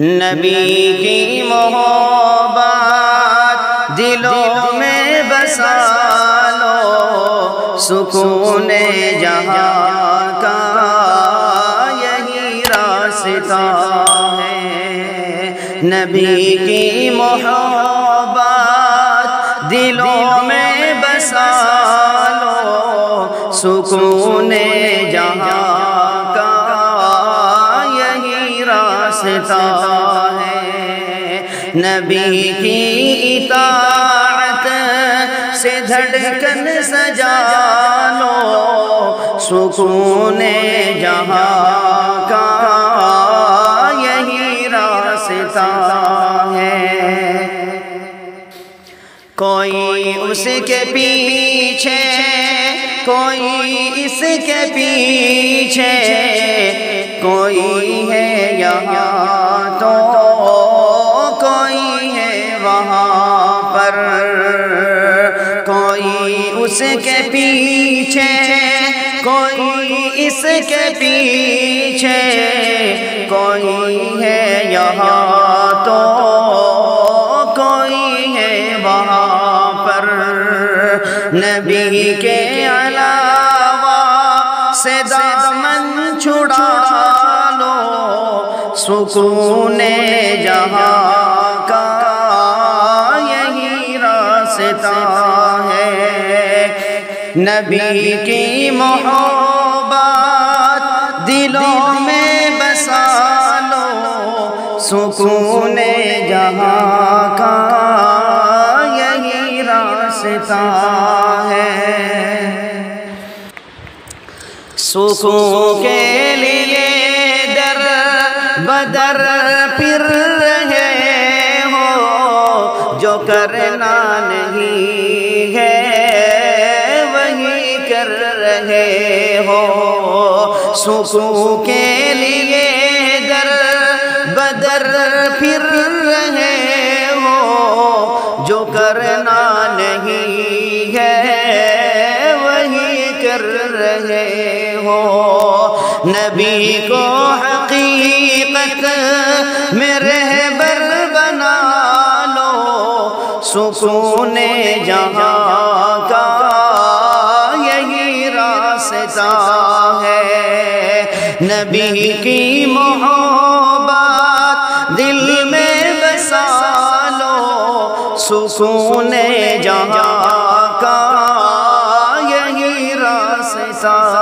نبی کی محبت دلوں میں بسا لو، سکون جہاں کا یہی راستہ ہے۔ نبی کی محبت دلوں میں بسا لو، سکون جہاں کا یہی راستہ ہے۔ نبی کی اطاعت سے دھڑکن سجا لو، سکون جہاں کا یہی راستہ ہے۔ کوئی اس کے پیچھے، کوئی اس کے پیچھے، کوئی ہے یہاں تو کوئی ہے وہاں پر، کوئی اس کے پیچھے، کوئی اس کے پیچھے، کوئی ہے یہاں تو کوئی ہے وہاں پر۔ نبی کے علاوہ سے دامن چھڑا لو، سکون جہاں کا یہی راستہ ہے۔ نبی کی محبت دلوں میں بسا لو، سکون جہاں کا یہی راستہ ہے۔ سکون کے لیے در بدر پھر رہے ہو، جو کرنا نہیں ہے وہی کر رہے ہو۔ سکون کے لیے در بدر پھر رہے ہو، جو کرنا نہیں ہے وہی کر رہے ہو۔ نبی کو حقیقت میں رہبر بنا لو، سکون جہاں کا یہی راستہ ہے۔ نبی کی محبت دل میں بسا لو، سکون جہاں کا یہی راستہ